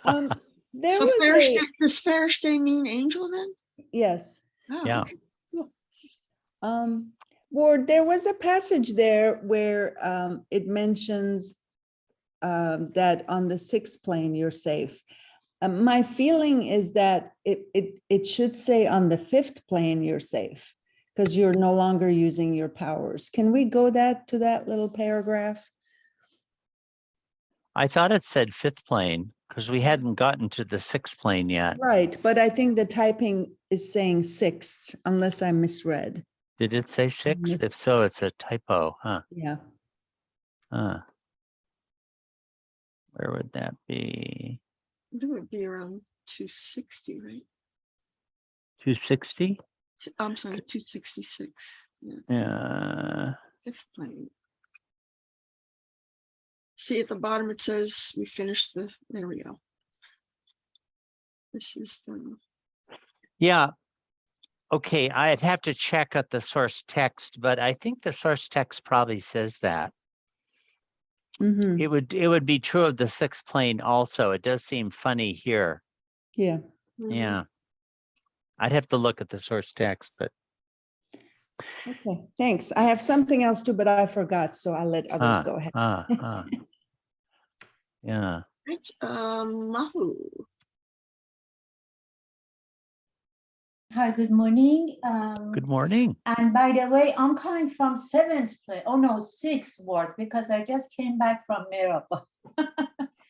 Um, there So was a, does Farishte mean angel then? yes. Oh, Yeah. okay. Ward, there was a passage there where it mentions that on the sixth plane you're safe. My feeling is that it should say on the fifth plane you're safe because you're no longer using your powers. Can we go to that little paragraph? I thought it said fifth plane because we hadn't gotten to the sixth plane yet. Right, but I think the typing is saying sixth, unless I misread. Did it say sixth? Yes. If so, it's a typo, huh? Yeah. Where would that be? I think it would be around 260, right? 260? I'm sorry, 266. Yeah. Yeah. Fifth plane. See at the bottom, it says we finished there we go. This is the, Yeah. Okay, I'd have to check at the source text, but I think the source text probably says that. Mhm. It would be true of the sixth plane also. It does seem funny here. Yeah. Yeah. I'd have to look at the source text, but Okay, thanks. I have something else too, but I forgot, so I'll let others go ahead. Yeah. right, Mahu. Hi, good morning. Good morning. And by the way, I'm coming from sixth ward because I just came back from Mirabai.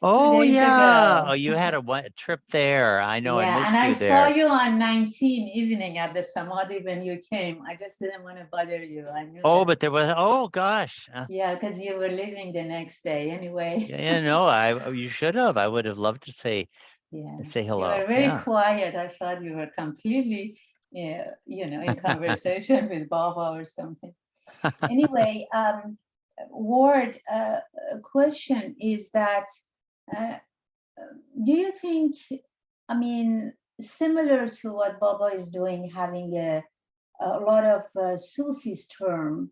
Oh days yeah. ago. Oh, you had a trip there. I know. I Yeah, missed and I you saw there. you on 19 evening at the Samadhi when you came. I just didn't want to bother you. I knew Oh, that. but there was. Oh gosh. Yeah, because you were leaving the next day anyway. Yeah. No. You should have. I would have loved to say Yeah, you hello. were very Yeah. quiet. I thought you were completely, in conversation with Baba or something. Anyway, Ward, question is that, do you think, I mean, similar to what Baba is doing, having a lot of Sufis term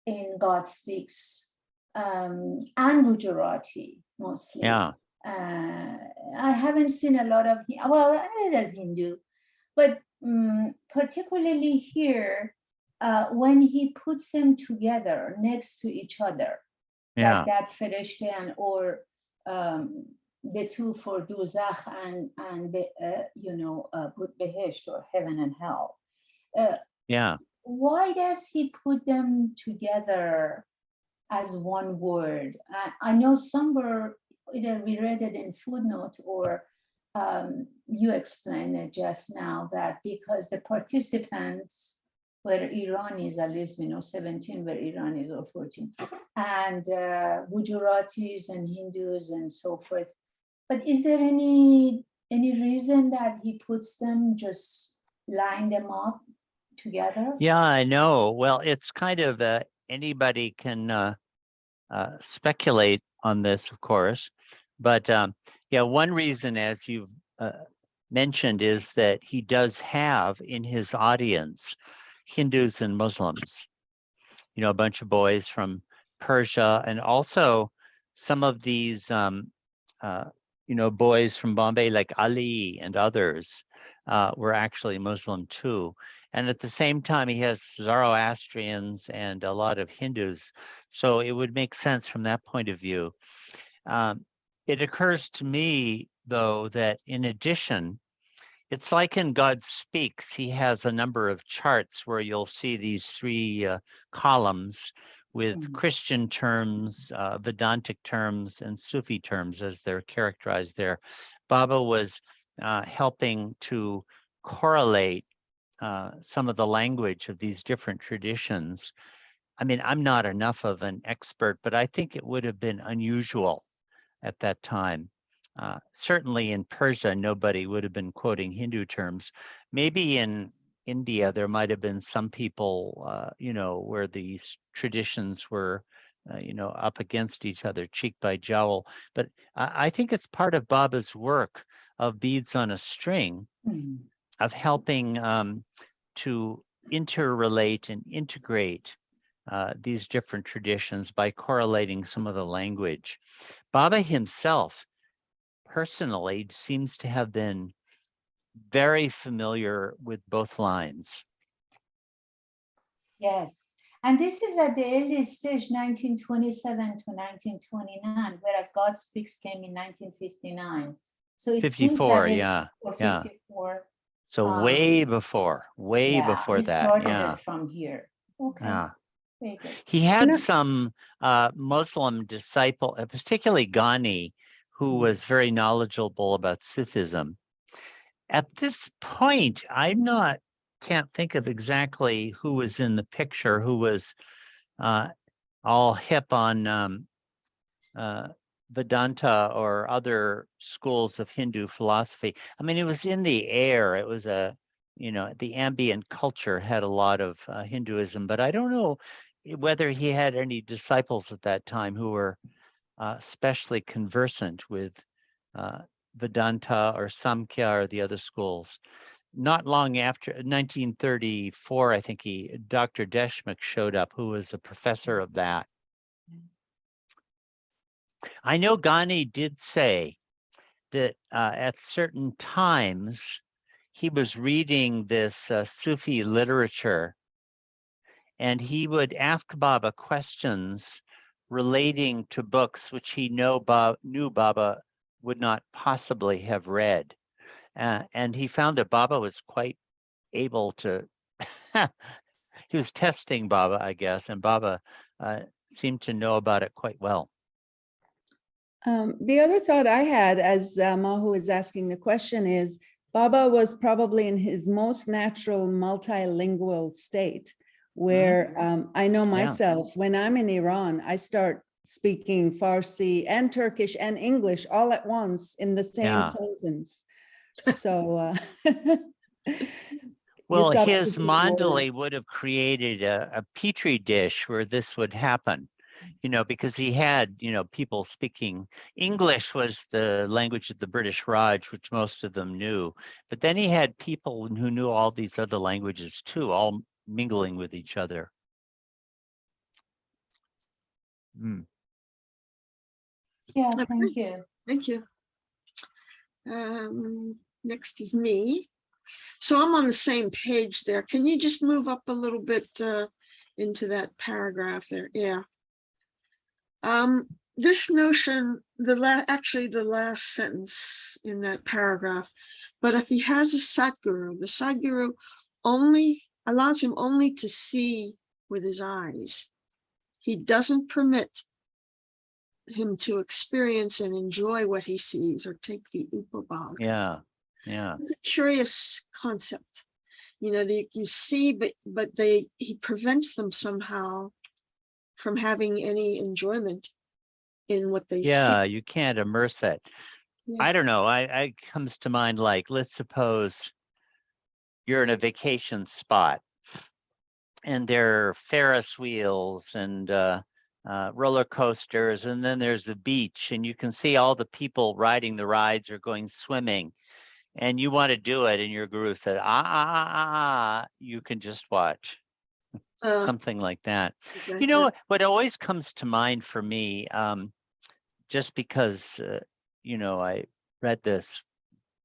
in God Speaks, and Gujarati mostly. Yeah. I haven't seen a lot of, well, a little Hindu, but particularly here, when he puts them together next to each other, Yeah. like that Fereshte or the two for Duzach and the, Behesh or heaven and hell. Yeah. Why does he put them together as one word? I know somewhere either we read it in footnote or you explained it just now that because the participants were Iranis, at least 17 were Iranis or 14, and Gujaratis and Hindus and so forth. But is there any reason that he puts them, just line them up together? Yeah, I know. Well, it's kind of anybody can speculate on this, of course. But yeah, one reason, as you've mentioned, is that he does have in his audience Hindus and Muslims, a bunch of boys from Persia, and also some of these, boys from Bombay, like Ali and others, were actually Muslim too. And at the same time, he has Zoroastrians and a lot of Hindus. So it would make sense from that point of view. It occurs to me, though, that in addition, it's like in God Speaks, he has a number of charts where you'll see these three columns with Christian terms, Vedantic terms, and Sufi terms as they're characterized there. Baba was helping to correlate some of the language of these different traditions. I mean, I'm not enough of an expert, but I think it would have been unusual at that time. Certainly in Persia, nobody would have been quoting Hindu terms. Maybe in India, there might have been some people, where these traditions were, up against each other, cheek by jowl. But I think it's part of Baba's work of Beads on a String, of helping to interrelate and integrate these different traditions by correlating some of the language. Baba himself personally seems to have been very familiar with both lines. Yes. And this is at the early stage, 1927 to 1929, whereas God Speaks came in 1959. So it seems 54, that yeah, or yeah. 54. So way before Yeah, he that, started yeah, it from here. Okay, yeah. very good. He had know- some Muslim disciple, particularly Ghani, who was very knowledgeable about Sufism. At this point, can't think of exactly who was in the picture, who was all hip on Vedanta or other schools of Hindu philosophy. I mean, it was in the air. It was the ambient culture had a lot of Hinduism, but I don't know whether he had any disciples at that time who were especially conversant with Vedanta or Samkhya or the other schools. Not long after 1934, I think Dr. Deshmukh showed up, who was a professor of that. I know Ghani did say that at certain times he was reading this Sufi literature, and he would ask Baba questions relating to books which he knew Baba would not possibly have read. And he found that Baba was quite able to, he was testing Baba, I guess, and Baba seemed to know about it quite well. The other thought I had as Mahu is asking the question is, Baba was probably in his most natural multilingual state, where I know myself, when I'm in Iran, I start speaking Farsi and Turkish and English all at once in the same sentence. So, well, you his substitute mandali words. would have created a petri dish where this would happen, because he had, people speaking. English was the language of the British Raj, which most of them knew. But then he had people who knew all these other languages too, all mingling with each other. Yeah, Okay. thank you. Thank you. Next is me. So I'm on the same page there. Can you just move up a little bit into that paragraph there? Yeah. This notion, actually the last sentence in that paragraph, but if he has a Satguru, the Satguru only allows him only to see with his eyes. He doesn't permit him to experience and enjoy what he sees or take the upabhag. Yeah. It's a curious concept. You see, but he prevents them somehow from having any enjoyment in what they see. Yeah, you can't immerse it. Yeah. I don't know. I comes to mind, like, let's suppose you're in a vacation spot and there are Ferris wheels and roller coasters, and then there's the beach, and you can see all the people riding the rides or going swimming, and you want to do it, and your guru said, you can just watch. Something like that. Exactly. What always comes to mind for me, just because, I read this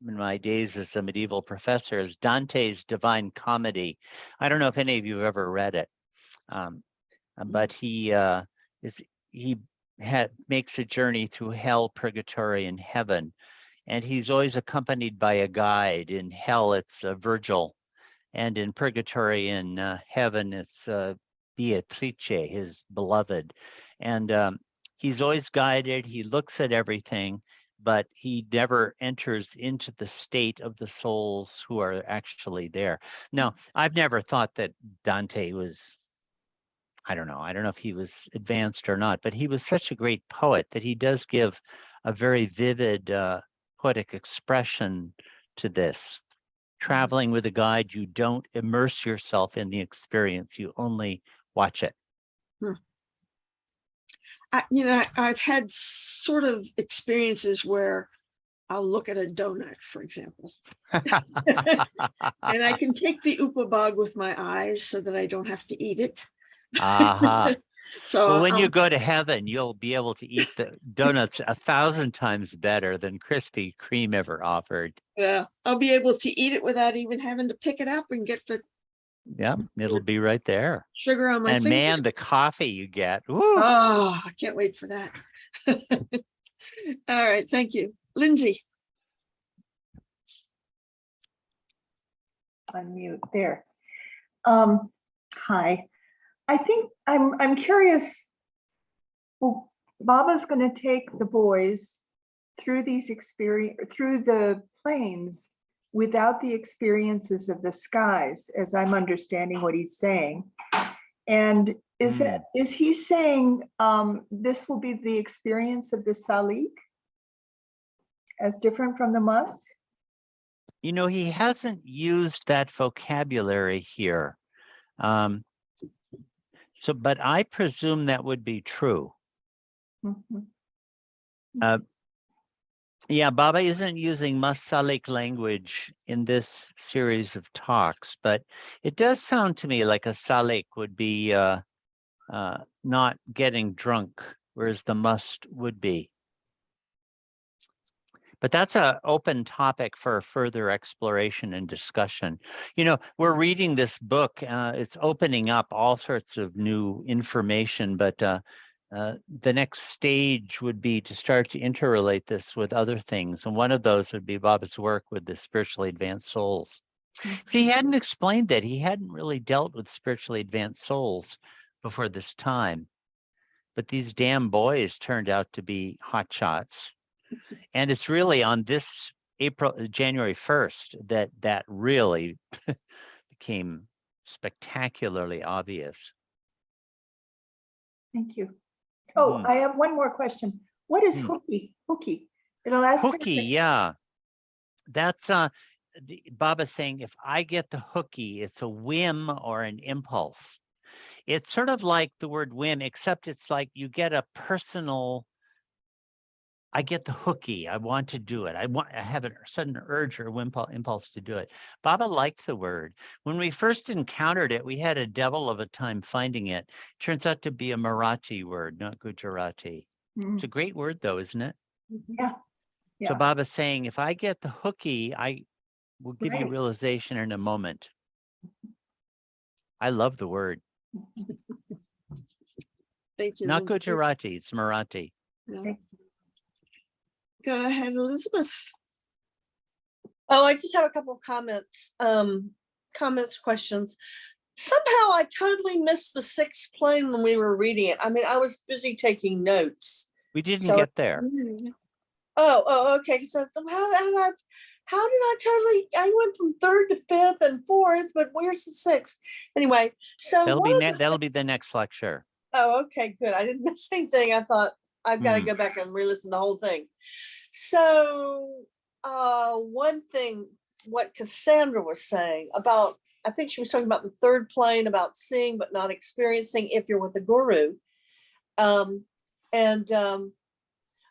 in my days as a medieval professor, is Dante's Divine Comedy. I don't know if any of you have ever read it, but he makes a journey through hell, purgatory, and heaven, and he's always accompanied by a guide. In hell, it's Virgil, and in purgatory, in heaven, it's Beatrice, his beloved, and he's always guided. He looks at everything, but he never enters into the state of the souls who are actually there. Now, I've never thought that Dante was, I don't know if he was advanced or not, but he was such a great poet that he does give a very vivid poetic expression to this. Traveling with a guide, you don't immerse yourself in the experience, you only watch it. I've had sort of experiences where I'll look at a donut, for example, and I can take the upabhag with my eyes so that I don't have to eat it. Aha. So Well, when you go to heaven, you'll be able to eat the donuts 1,000 times better than Krispy Kreme ever offered. yeah, I'll be able to eat it without even having to pick it up and get the Yep, it'll be right there. sugar on my And fingers. man, the coffee you get. Woo! Oh, I can't wait for that. All right, thank you. Lindsay. Unmute there. Hi. I think I'm curious. Well, Baba's going to take the boys through through the plains without the experiences of the skies, as I'm understanding what he's saying. And is he saying this will be the experience of the Salik as different from the must? You know, he hasn't used that vocabulary here. But I presume that would be true. Mhm. Yeah, Baba isn't using Masalik language in this series of talks, but it does sound to me like a Salik would be not getting drunk, whereas the must would be. But that's an open topic for further exploration and discussion. You know, we're reading this book. It's opening up all sorts of new information, but the next stage would be to start to interrelate this with other things. And one of those would be Baba's work with the spiritually advanced souls. See, he hadn't explained that. He hadn't really dealt with spiritually advanced souls before this time. But these damn boys turned out to be hotshots. And it's really on this January 1st that really became spectacularly obvious. Thank you. Oh, I have one more question. What is hooky? Hooky. It'll ask. Hooky, yeah. That's Baba saying, if I get the hooky, it's a whim or an impulse. It's sort of like the word whim, except it's like you get a personal, I get the hooky. I want to do it. I have a sudden urge or impulse to do it. Baba liked the word. When we first encountered it, we had a devil of a time finding it. Turns out to be a Marathi word, not Gujarati. It's a great word, though, isn't it? Yeah. So Baba's saying, if I get the hooky, I will give you realization in a moment. I love the word. Thank you. Not Lindsay. Gujarati, it's Marathi. Yeah. Go ahead, Elizabeth. Oh, I just have a couple of questions. Somehow I totally missed the sixth plane when we were reading it. I mean, I was busy taking notes. We didn't get there. Oh, okay. So how did I went from third to fifth and fourth, but where's the sixth? Anyway, so That'll be the next lecture. Oh, okay, good. I didn't miss anything. I thought I've got to go back and re-listen to the whole thing. So one thing, what Cassandra was saying about, I think she was talking about the third plane, about seeing but not experiencing if you're with the guru.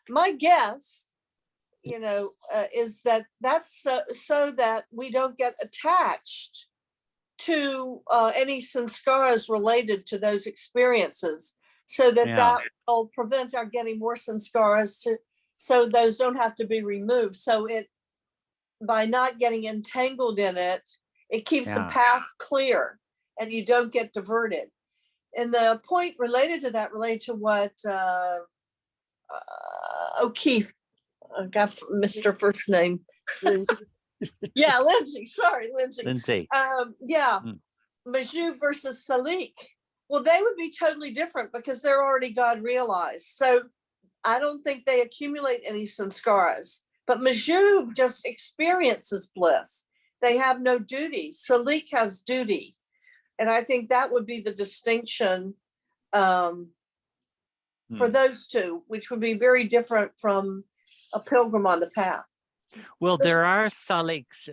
My guess, is that that's so that we don't get attached to any sanskaras related to those experiences, so that will prevent our getting more sanskaras, so those don't have to be removed. So by not getting entangled in it, it keeps the path clear and you don't get diverted. And the point related to that, related to what O'Keefe, I got Mr. First name. Yeah, Lindsay. Sorry, Lindsay. Majub versus Salik. Well, they would be totally different because they're already God realized. So I don't think they accumulate any sanskaras. But Majub just experiences bliss. They have no duty. Salik has duty. And I think that would be the distinction for those two, which would be very different from a pilgrim on the path. Well, there are saliks.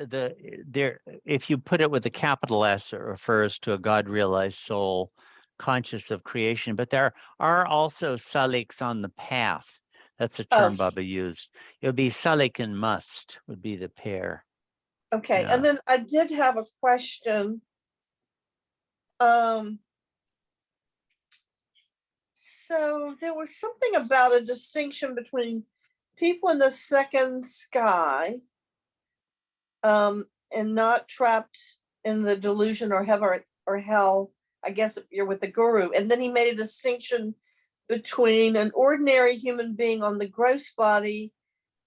If you put it with a capital S, it refers to a God-realized soul, conscious of creation. But there are also saliks on the path. That's a term Baba used. It would be salik and must would be the pair. Okay, and then I did have a question. So there was something about a distinction between people in the second sky and not trapped in the delusion or heaven or hell, I guess if you're with the guru. And then he made a distinction between an ordinary human being on the gross body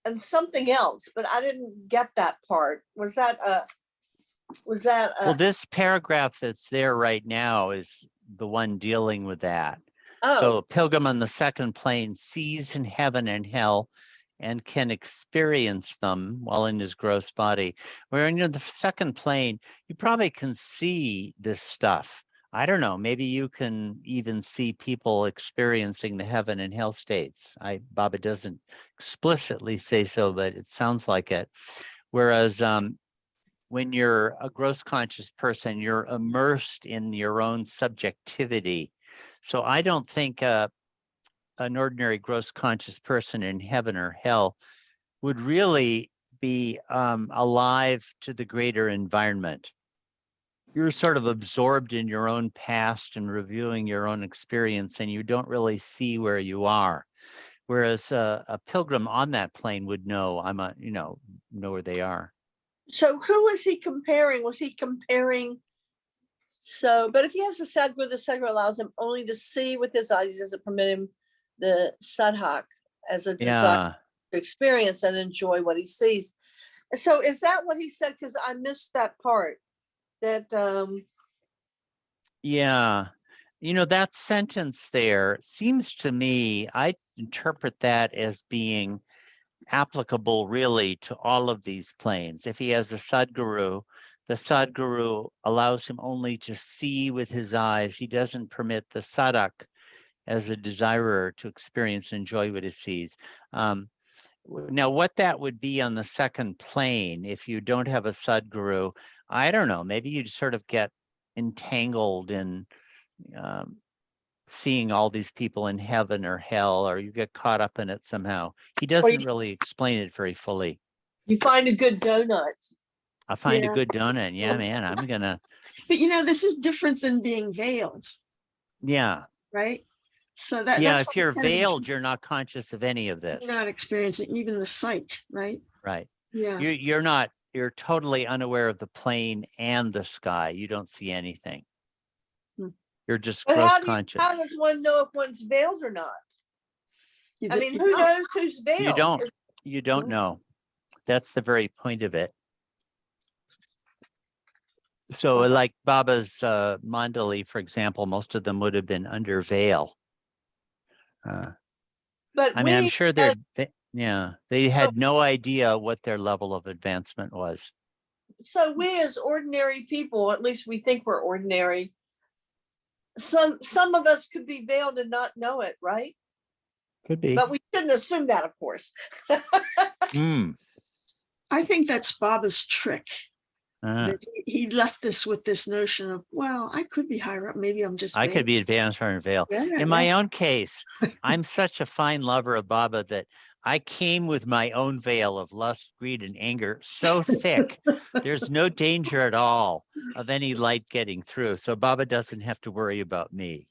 and something else, but I didn't get that part. Was that Well, this paragraph that's there right now is the one dealing with that. oh, So a pilgrim on the second plane sees in heaven and hell and can experience them while in his gross body. Where in the second plane, you probably can see this stuff. I don't know, maybe you can even see people experiencing the heaven and hell states. Baba doesn't explicitly say so, but it sounds like it. Whereas when you're a gross conscious person, you're immersed in your own subjectivity. So I don't think an ordinary gross conscious person in heaven or hell would really be alive to the greater environment. You're sort of absorbed in your own past and reviewing your own experience, and you don't really see where you are. Whereas a pilgrim on that plane would know know where they are. so who was he comparing? Was he comparing? So, but if he has a sadguru, the sadguru allows him only to see with his eyes. He doesn't permit him the sadhak as a desire to experience and enjoy what he sees. So is that what he said? Because I missed that part. That Yeah. That sentence there seems to me, I interpret that as being applicable really to all of these planes. If he has a Sadguru, the Sadguru allows him only to see with his eyes. He doesn't permit the Sadak as a desirer to experience and enjoy what he sees. Now, what that would be on the second plane, if you don't have a Sadguru, I don't know, maybe you'd sort of get entangled in seeing all these people in heaven or hell, or you get caught up in it somehow. He doesn't really explain it very fully. you find a good donut. I'll find a Yeah. good donut. Yeah, man, I'm gonna, But this is different than being veiled, yeah. right? So Yeah, that's if why you're I'm kind of veiled, you're not conscious of any of this, not experiencing even the sight, right? right? Yeah. You're totally unaware of the plane and the sky. You don't see anything. Hmm. You're just But gross how conscious. does one know if one's veiled or not? I mean, You who don't. knows who's veiled? You don't No. know. That's the very point of it. So like Baba's Mandali, for example, most of them would have been under veil. But I mean, I'm we, sure they had no idea what their level of advancement was. so we as ordinary people, at least we think we're ordinary. Some of us could be veiled and not know it, right? Could be. But we shouldn't assume that, of course. I think that's Baba's trick. Uh, That he left us with this notion of, well, I could be higher up. Maybe I'm just I could veiled. be advanced or veil. Yeah, In my own case, I'm such a fine lover of Baba that I came with my own veil of lust, greed, and anger so thick, there's no danger at all of any light getting through. So Baba doesn't have to worry about me.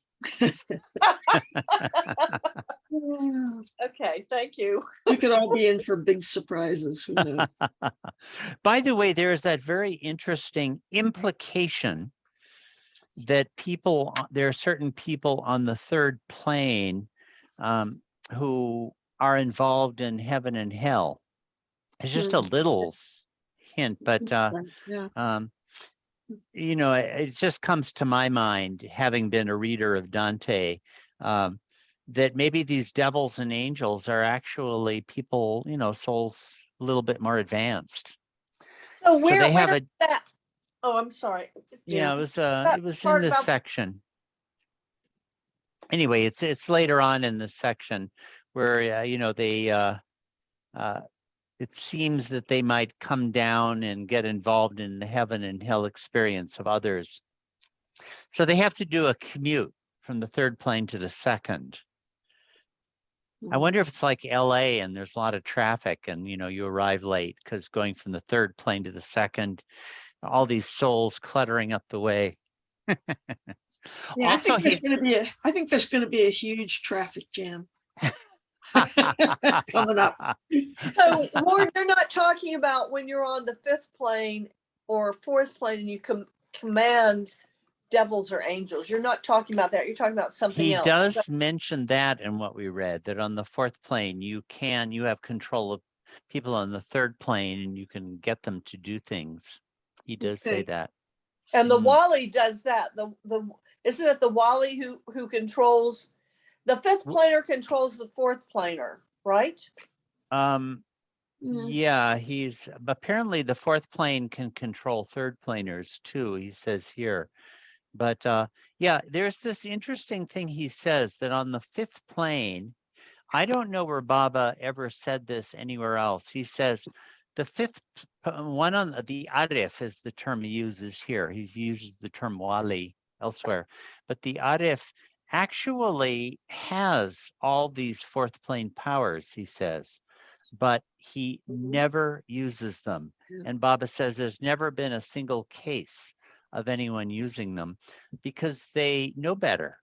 Okay, thank you. We could all be in for big surprises. Who knows? By the way, there is that very interesting implication that there are certain people on the third plane who are involved in heaven and hell. It's just a little hint, but Yeah. it just comes to my mind, having been a reader of Dante, that maybe these devils and angels are actually people, souls a little bit more advanced. So where they have is that? Oh, I'm sorry. Yeah, it was in this section. Anyway, it's later on in this section where it seems that they might come down and get involved in the heaven and hell experience of others. So they have to do a commute from the third plane to the second. I wonder if it's like LA and there's a lot of traffic and you arrive late because going from the third plane to the second, all these souls cluttering up the way. Yeah, Also, I think there's gonna be a huge traffic jam coming up. So Ward, you're not talking about when you're on the fifth plane or fourth plane and you command devils or angels. You're not talking about that. You're talking about something He else. does mention that in what we read, that on the fourth plane, you have control of people on the third plane and you can get them to do things. He does say Okay. that. And the Mm. Wally does that. The isn't it the Wally who controls the fifth planer controls the fourth planer, right? Yeah. Yeah, apparently the fourth plane can control third planers too, he says here. But yeah, there's this interesting thing he says that on the fifth plane, I don't know where Baba ever said this anywhere else. He says the fifth one on the Arif is the term he uses here. He uses the term Wali elsewhere, but the Arif actually has all these fourth plane powers, he says, but he never uses them. Yeah. And Baba says there's never been a single case of anyone using them because they know better.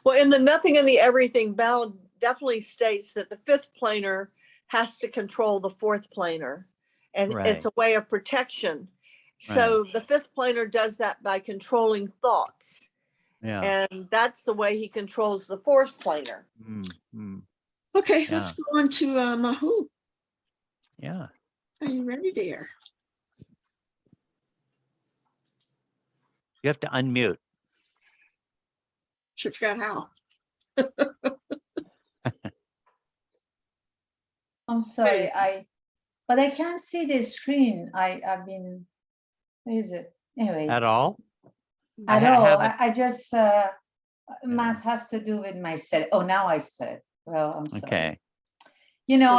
Well, in the Nothing and the Everything, Bell definitely states that the fifth planer has to control the fourth planer, and Right. it's a way of protection. So the fifth planer does that by controlling thoughts, Yeah. and that's the way he controls the fourth planer. Okay, Yeah. let's go on to Mahu. Yeah. Are you ready, dear? You have to unmute. She forgot how. I'm sorry, but I can't see the screen. I've been, where is it? Anyway, At all? at I all. have it. I just, math has to do with my set. Oh, now I said, well, I'm sorry. Okay. You know,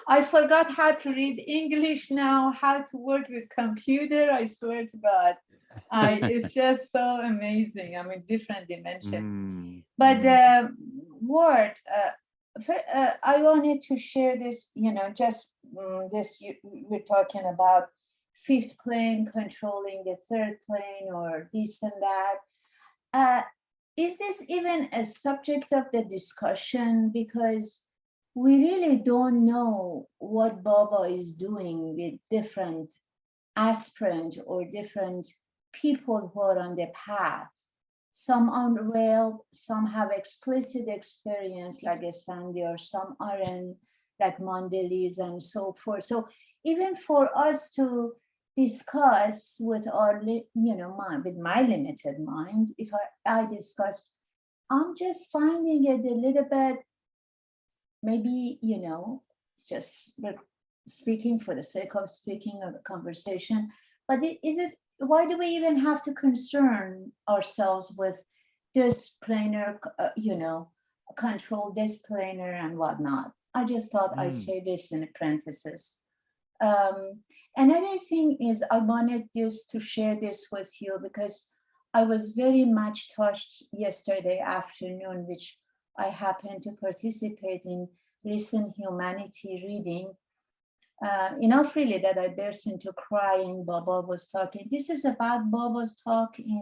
I forgot how to read English now, how to work with computer. I swear to God, it's just so amazing. I'm in different dimension. But Ward, I wanted to share this. You know, just this. We're talking about fifth plane controlling the third plane, or this and that. Is this even a subject of the discussion? Because we really don't know what Baba is doing with different aspirant or different people who are on the path. Some unrailed, some have explicit experience like Esfandiar, some aren't, like Mandelis and so forth. So even for us to discuss with our, mind, with my limited mind, if I discuss, I'm just finding it a little bit, maybe, just speaking for the sake of speaking of a conversation, but why do we even have to concern ourselves with this planar, control this planar and whatnot? I just thought I'd say this in a parenthesis. Another thing is I wanted to share this with you because I was very much touched yesterday afternoon, which I happened to participate in Listen Humanity reading. Enough really that I burst into crying. Baba was talking. This is about Baba's talk in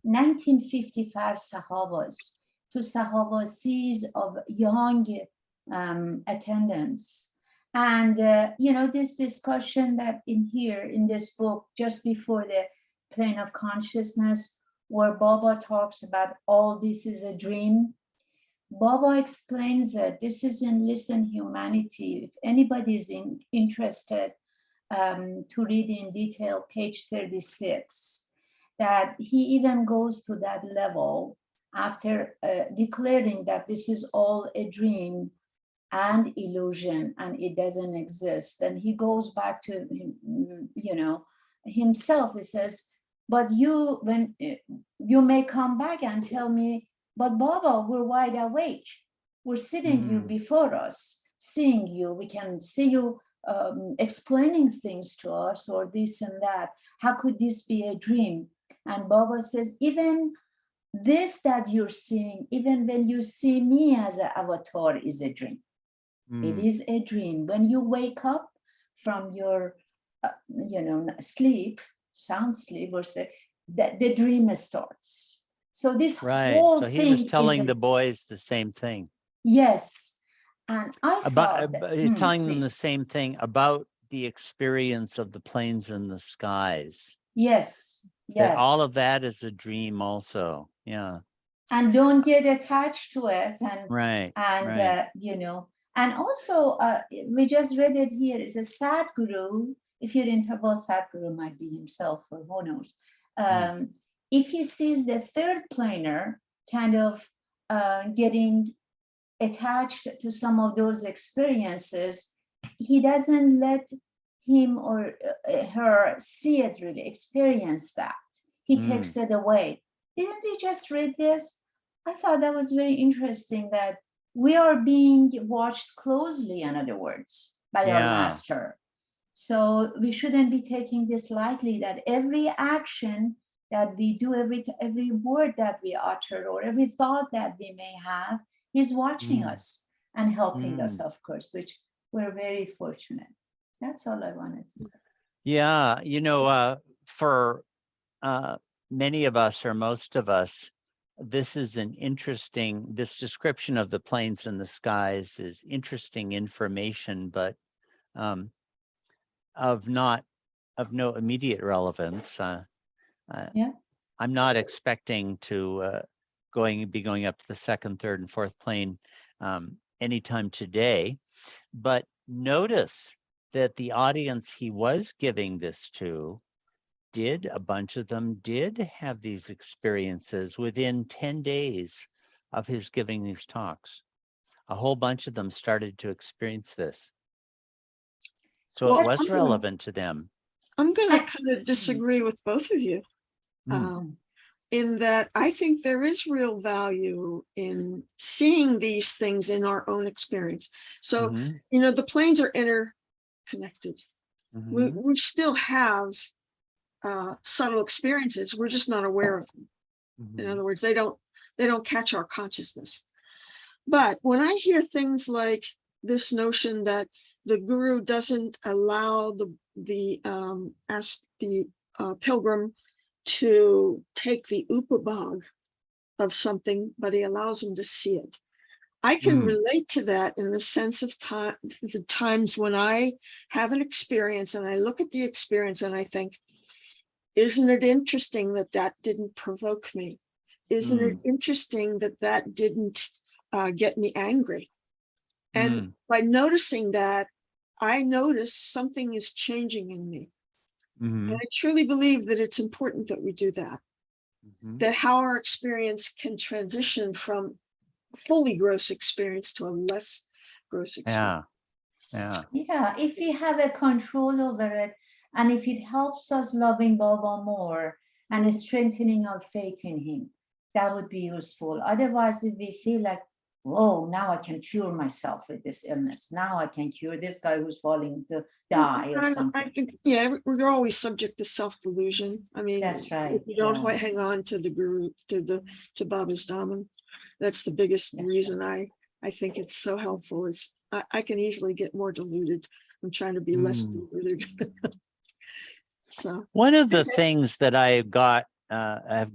1955 Sahabas, to Sahabas of young attendants. And, this discussion that in this book, just before the plane of consciousness, where Baba talks about all this is a dream. Baba explains that this is in Listen Humanity. If anybody is interested to read in detail, page 36, that he even goes to that level after declaring that this is all a dream and illusion and it doesn't exist. And he goes back to, himself. He says, but when you may come back and tell me, but Baba, we're wide awake. We're sitting here before us, seeing you. We can see you explaining things to us or this and that. How could this be a dream? And Baba says, even this that you're seeing, even when you see me as an avatar, is a dream. It is a dream. When you wake up from your, sleep, sound sleep, or say, that the dream starts. So this Right. whole So he thing was is telling a- the boys the same thing yes, and I about thought that, telling them the please. same thing about the experience of the planes and the skies. Yes, That all yes. of that is a dream also. Yeah. And don't get attached to it, and Right. Right. you know, and also we just read it here is a Sadhguru. If you're into, well, Sadhguru might be himself, or who knows. If he sees the third planar kind of getting attached to some of those experiences, he doesn't let him or her see it, really experience that. He takes it away. Didn't we just read this? I thought that was very interesting, that we are being watched closely, in other words, by our Yeah. master. So we shouldn't be taking this lightly, that every action that we do, every word that we utter, or every thought that we may have, he's watching us and helping us, of course, which we're very fortunate. That's all I wanted to say. Yeah. For many of us, or most of us, this description of the planes and the skies is interesting information, but of no immediate relevance. Yeah. I'm not expecting to be going up to the second, third, and fourth plane anytime today. But notice that the audience he was giving this to, a bunch of them did have these experiences within 10 days of his giving these talks. A whole bunch of them started to experience this. So Well, it was I'm gonna- relevant to them. I'm going to kind of disagree with both of you. In that I think there is real value in seeing these things in our own experience. So, Mhm. the planes are interconnected. Mhm. We still have subtle experiences. We're just not aware of them. In Mhm. other words, they don't catch our consciousness. But when I hear things like this notion that the guru doesn't allow the pilgrim to take the upabhag of something, but he allows him to see it. I can relate to that in the sense of time, the times when I have an experience and I look at the experience and I think, isn't it interesting that that didn't provoke me? Isn't it interesting that that didn't get me angry? And by noticing that, I notice something is changing in me. And I truly believe that it's important that we do that. That how our experience can transition from fully gross experience to a less gross experience. Yeah. Yeah, if we have a control over it, and if it helps us loving Baba more and strengthening our faith in him, that would be useful. Otherwise, if we feel like, whoa, now I can cure myself with this illness. Now I can cure this guy who's falling to die or something. I think, we're always subject to self-delusion. I mean, That's right, if you don't yeah. hang on to the guru, to Baba's Dhamma, that's the biggest reason I think it's so helpful. Is I can easily get more deluded. I'm trying to be less deluded. So one of the things that I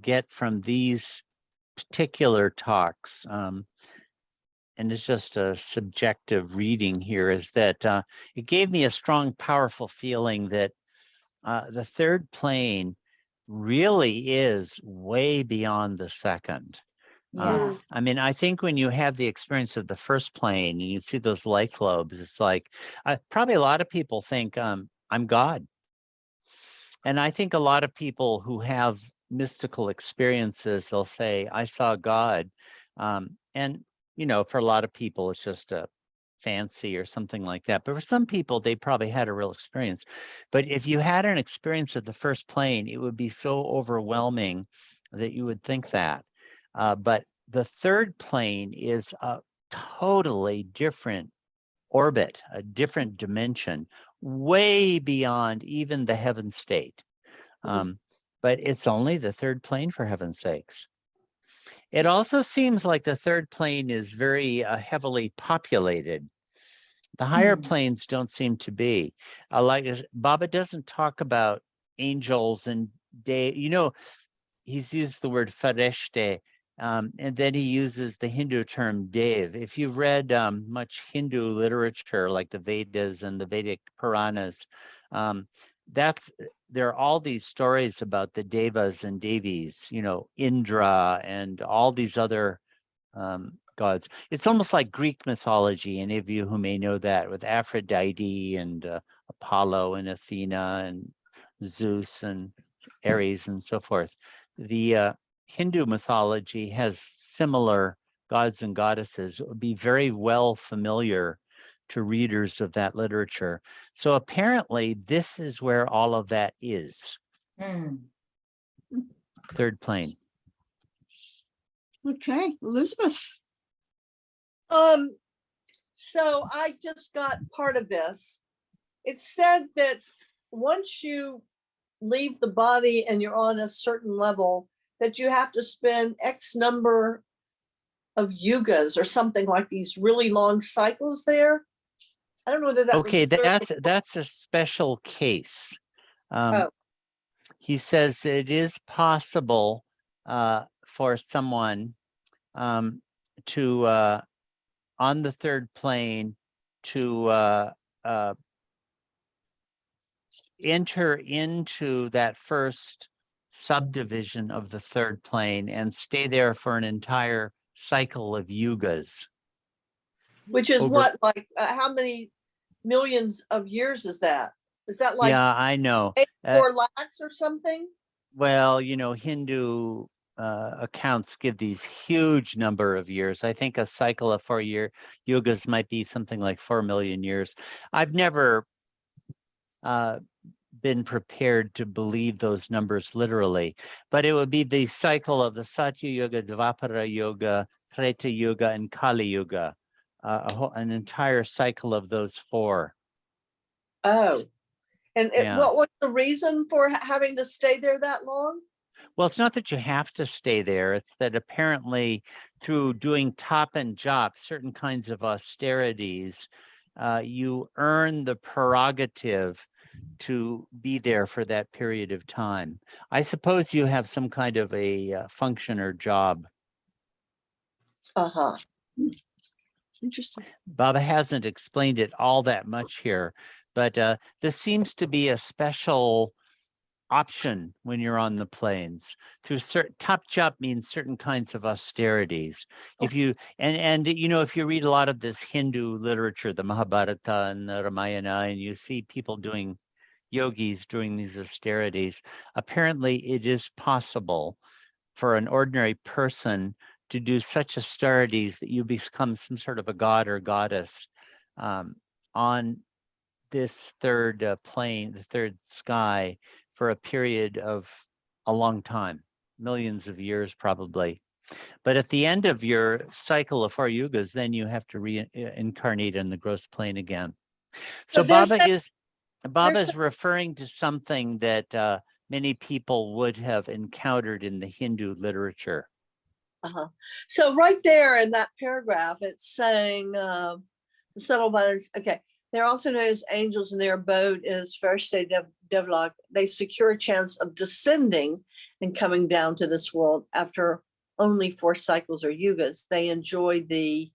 get from these particular talks, and it's just a subjective reading here, is that it gave me a strong, powerful feeling that the third plane really is way beyond the second. Yeah. I mean, I think when you have the experience of the first plane and you see those light globes, it's like probably a lot of people think I'm God. And I think a lot of people who have mystical experiences, they'll say, I saw God. And, for a lot of people, it's just a fancy or something like that. But for some people, they probably had a real experience. But if you had an experience of the first plane, it would be so overwhelming that you would think that. But the third plane is a totally different orbit, a different dimension, way beyond even the heaven state. But it's only the third plane, for heaven's sakes. It also seems like the third plane is very heavily populated. The higher planes don't seem to be. Like Baba doesn't talk about angels and he's used the word fareshte, and then he uses the Hindu term dev. If you've read much Hindu literature like the Vedas and the Vedic Puranas, there are all these stories about the devas and devis, Indra and all these other gods. It's almost like Greek mythology, any of you who may know that, with Aphrodite and Apollo and Athena and Zeus and Ares and so forth. The Hindu mythology has similar gods and goddesses. It would be very well familiar to readers of that literature. So apparently this is where all of that is. Third plane. Okay, Elizabeth. So I just got part of this. It said that once you leave the body and you're on a certain level, that you have to spend X number of yugas or something, like these really long cycles there. I don't know whether that Okay, was that's a special case. Oh. He says it is possible for someone to on the third plane to enter into that first subdivision of the third plane and stay there for an entire cycle of yugas. which is over- what, like, how many millions of years is that? Is that like Yeah, I know. 4 lakhs or something? Well, Hindu accounts give these huge number of years. I think a cycle of 4-year yugas might be something like 4 million years. I've never been prepared to believe those numbers literally, but it would be the cycle of the Satya Yuga, Dvapara Yuga, Treta Yuga, and Kali Yuga, an entire cycle of those 4. Oh, and Yeah. what was the reason for having to stay there that long? Well, it's not that you have to stay there. It's that apparently through doing top and jop, certain kinds of austerities, you earn the prerogative to be there for that period of time. I suppose you have some kind of a function or job. Uh-huh. Interesting. Baba hasn't explained it all that much here, but this seems to be a special option when you're on the plains. Through certain top jop means certain kinds of austerities. If you if you read a lot of this Hindu literature, the Mahabharata and the Ramayana, and you see people doing yogis doing these austerities, apparently it is possible for an ordinary person to do such austerities that you become some sort of a god or goddess on this third plane, the third sky, for a period of a long time, millions of years probably. But at the end of your cycle of 4 yugas, then you have to reincarnate in the gross plane again. So Baba is referring to something that many people would have encountered in the Hindu literature. Uh-huh. So right there in that paragraph, it's saying the subtle bodies, okay, they're also known as angels, and their abode is Farishte Devlok. They secure a chance of descending and coming down to this world after only 4 cycles or yugas. They enjoy the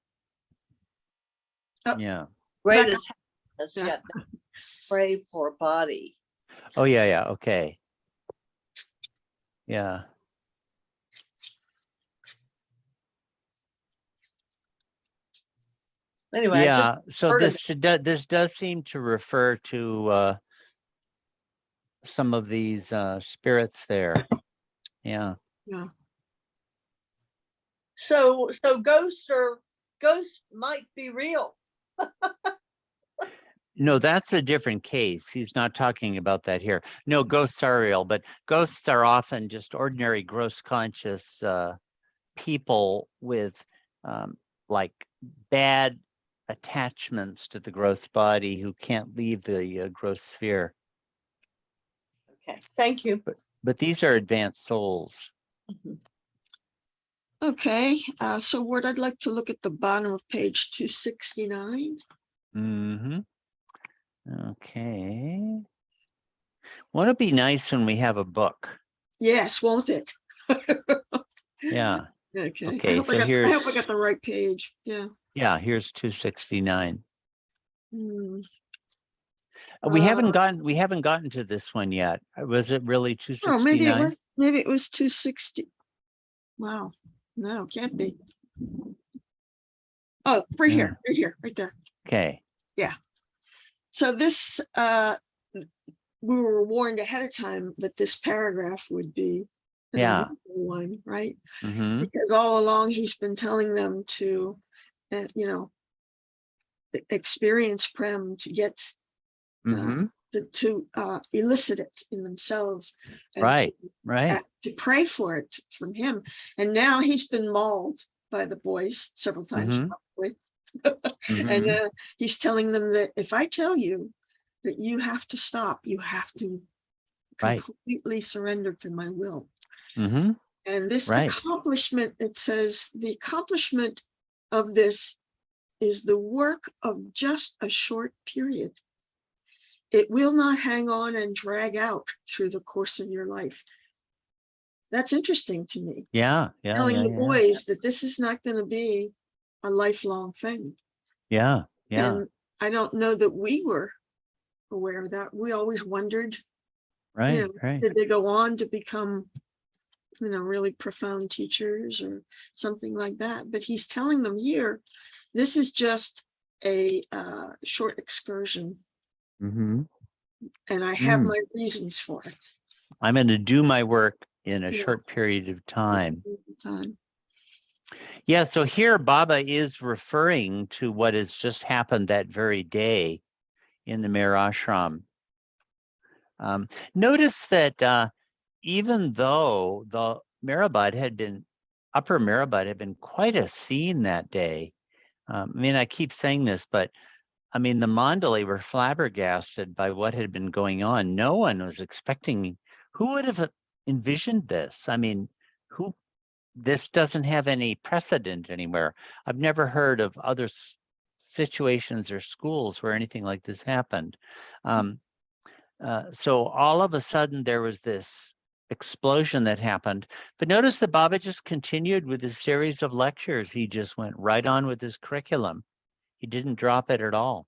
Yeah. greatest happiness, Yeah. yet they pray for a body. Oh, yeah. Okay. Yeah. Anyway, I just Yeah. So heard of this does seem to refer to some of these spirits there. Yeah. Yeah. so ghosts might be real. No, that's a different case. He's not talking about that here. No, ghosts are real, but ghosts are often just ordinary gross conscious people with like bad attachments to the gross body who can't leave the gross sphere. Okay, thank you. But these are advanced souls. Okay, so Ward, I'd like to look at the bottom of page 269. Mm-hmm. Okay. Won't it be nice when we have a book? Yes, won't it? Yeah. Okay. Okay, I hope so I got here's, the right page. Yeah. yeah, here's 269. Hmm. We haven't Uh, gotten to this one yet. Was it really oh, 269? maybe it was 260. Wow. No, can't be. Oh, right Yeah. here, right there. Okay. So this, we were warned ahead of time that this paragraph would be an Yeah. unusual one, right? Mm-hmm. Because all along he's been telling them to, experience Prem to get, Mm-hmm. to elicit it in themselves and Right. Right. to pray for it from him. And now he's been mauled by the boys several times, Mm-hmm. probably. Mm-hmm. And he's telling them that if I tell you that you have to stop, you have to Right. completely surrender to my will. Mm-hmm. And this Right. accomplishment, it says, the accomplishment of this is the work of just a short period. It will not hang on and drag out through the course of your life. That's interesting to me. Yeah. Yeah. Telling Yeah. the Yeah. boys that this is not going to be a lifelong thing. Yeah. Yeah. And I don't know that we were aware of that. We always wondered, Right. Right. did they go on to become, really profound teachers or something like that? But he's telling them here, this is just a short excursion, Mm-hmm. and I have my reasons for it. I'm going to do my work in a Yeah. short period of time. Time. Yeah, so here Baba is referring to what has just happened that very day in the Meher Ashram. Notice that even though the Upper Mehrabad had been quite a scene that day. I mean, I keep saying this, but I mean, the Mandalay were flabbergasted by what had been going on. No one was expecting, who would have envisioned this? I mean, this doesn't have any precedent anywhere. I've never heard of other situations or schools where anything like this happened. So all of a sudden there was this explosion that happened. But notice that Baba just continued with his series of lectures. He just went right on with his curriculum. He didn't drop it at all.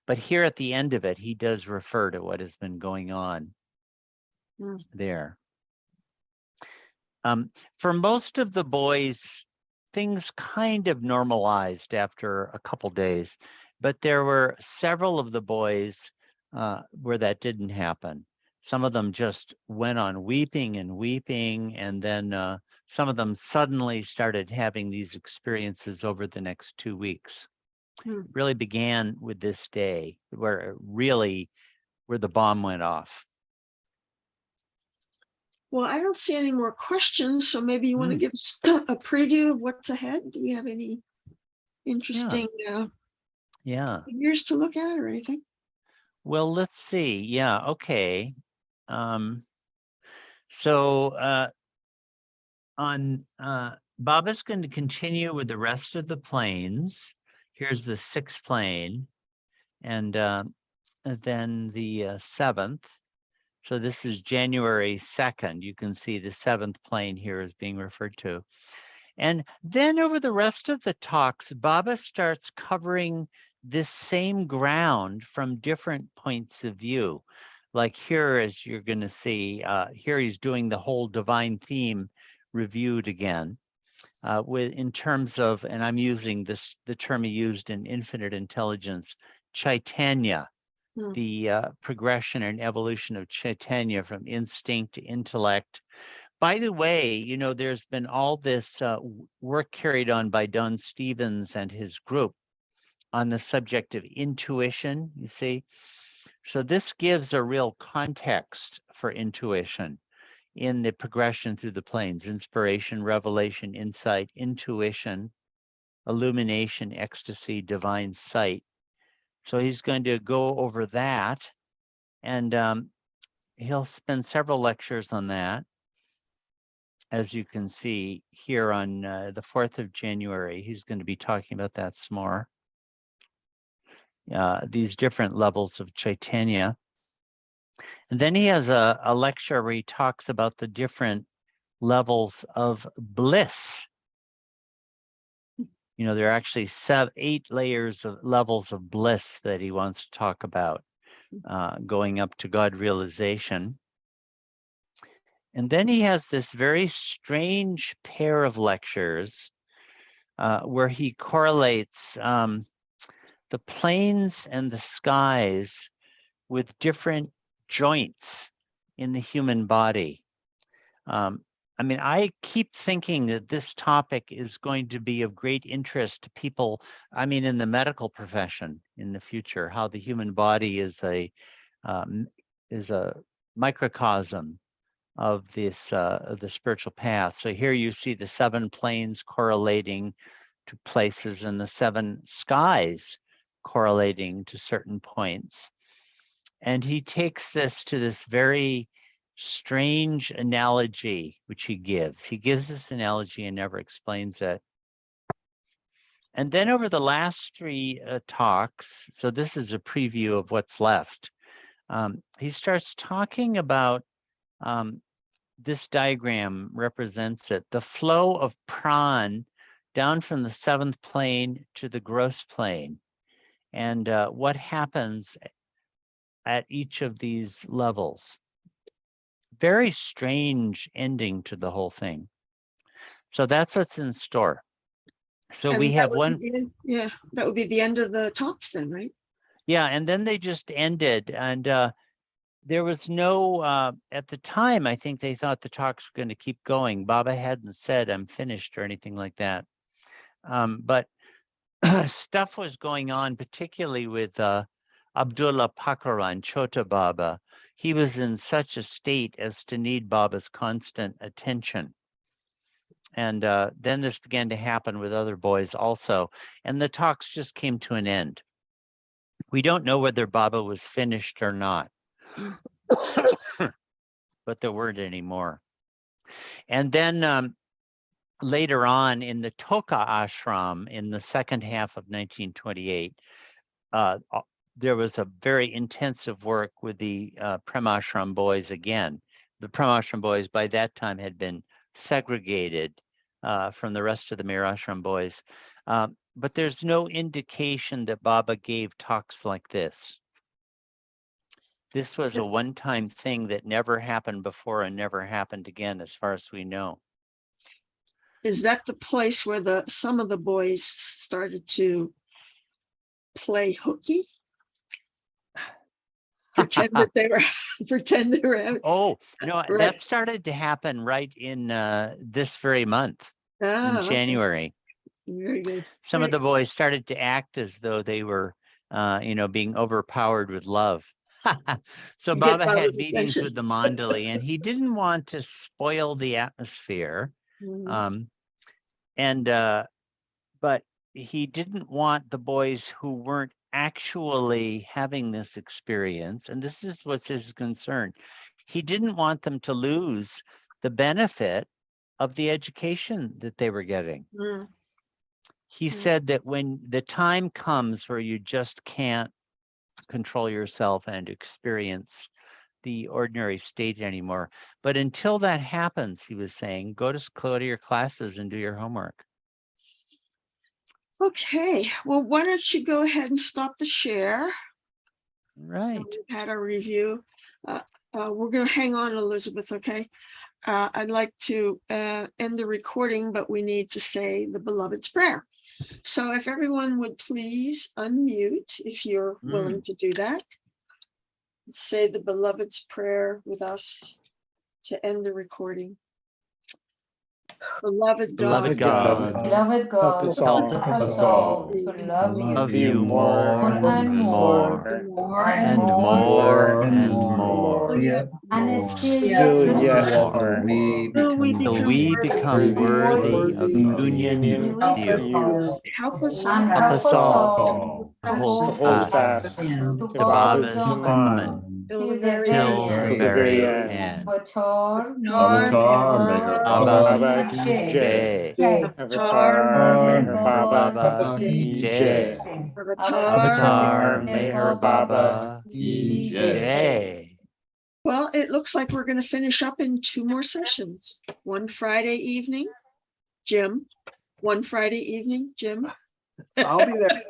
But here at the end of it, he does refer to what has been going on there. For most of the boys, things kind of normalized after a couple days, but there were several of the boys where that didn't happen. Some of them just went on weeping, and then some of them suddenly started having these experiences over the next 2 weeks. It really began with this day where the bomb went off. Well, I don't see any more questions, so maybe you want to give us a preview of what's ahead. Do we have any interesting figures to look at or anything? Well, let's see. Yeah, okay. So Baba's going to continue with the rest of the planes. Here's the 6th plane, and then the 7th. So this is January 2nd. You can see the 7th plane here is being referred to. And then over the rest of the talks, Baba starts covering this same ground from different points of view. Like here, as you're going to see, here he's doing the whole divine theme reviewed again. In terms of, and I'm using the term he used in Infinite Intelligence, Chaitanya, the progression and evolution of Chaitanya from instinct to intellect. By the way, there's been all this work carried on by Don Stevens and his group on the subject of intuition, you see. So this gives a real context for intuition in the progression through the planes: inspiration, revelation, insight, intuition, illumination, ecstasy, divine sight. So he's going to go over that, and he'll spend several lectures on that. As you can see here on the 4th of January, he's going to be talking about that some more. These different levels of Chaitanya. And then he has a lecture where he talks about the different levels of bliss. You know, there are actually 8 layers of levels of bliss that he wants to talk about, going up to God realization. And then he has this very strange pair of lectures where he correlates the plains and the skies with different joints in the human body. I mean, I keep thinking that this topic is going to be of great interest to people, I mean, in the medical profession in the future, how the human body is a microcosm of this of the spiritual path. So here you see the 7 planes correlating to places and the 7 skies correlating to certain points. And he takes this to this very strange analogy, which he gives. He gives this analogy and never explains it. And then over the last 3 talks, so this is a preview of what's left, he starts talking about this diagram represents it, the flow of pran down from the 7th plane to the gross plane, and what happens at each of these levels. Very strange ending to the whole thing. So that's what's in store. So And we that have would one. be the end- Yeah, that would be the end of the talks then, right? Yeah, and then they just ended, and there was no, at the time, I think they thought the talks were going to keep going. Baba hadn't said I'm finished or anything like that. But stuff was going on, particularly with Abdullah Pakran, Chota Baba. He was in such a state as to need Baba's constant attention. And then this began to happen with other boys also. And the talks just came to an end. We don't know whether Baba was finished or not. But there weren't any more. And then later on in the Toka ashram in the second half of 1928, there was a very intensive work with the Premashram boys again. The Premashram boys by that time had been segregated from the rest of the Mirashram boys. But there's no indication that Baba gave talks like this. This was a one-time thing that never happened before and never happened again, as far as we know. Is that the place where some of the boys started to play hooky? Pretend that they were pretend they were Oh, no, Right. that started to happen right in this very month, in okay. January. Very good. Some of the boys started to act as though they were, being overpowered with love. So You get Baba had Baba's meetings attention. with the Mandali, and he didn't want to spoil the atmosphere. Mhm. But he didn't want the boys who weren't actually having this experience, and this is what's his concern. He didn't want them to lose the benefit of the education that they were getting. Mm. He Mm. said that when the time comes where you just can't control yourself and experience the ordinary state anymore, but until that happens, he was saying, go to your classes and do your homework. Okay, well, why don't you go ahead and stop the share? Right. We've had our review. We're going to hang on, Elizabeth, okay? I'd like to end the recording, but we need to say the Beloved's Prayer. So if everyone would please unmute, if you're willing to do that. Say the Beloved's Prayer with us to end the recording. Beloved Beloved God, God, Beloved God, us help all us all to love love you you more and more and more and more and still Still yet yet more. more. till we till become we worthy become worthy of union union with with you. you. Help us And all Help us all to to hold Hold fast fast to to Baba's Baba's command till the till the very till end. the till the very very end. end. Avatar, Avatar, Baba Baba Ki Ki Jai. Jai. Avatar, Avatar Baba Baba Ki Ki Jai. Jai. Avatar, Avatar Meher Meher Baba Baba Ki Ki Jai. Jai. Well, it looks like we're gonna finish up in 2 more sessions. One Friday evening, Jim. One Friday evening, Jim. I'll be there.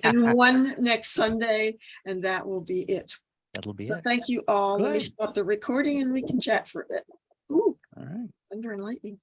And one next Sunday, and that will be it. That'll be So it. thank you all. Let me Good. stop the recording and we can chat for a bit. Ooh, All right. thunder and lightning.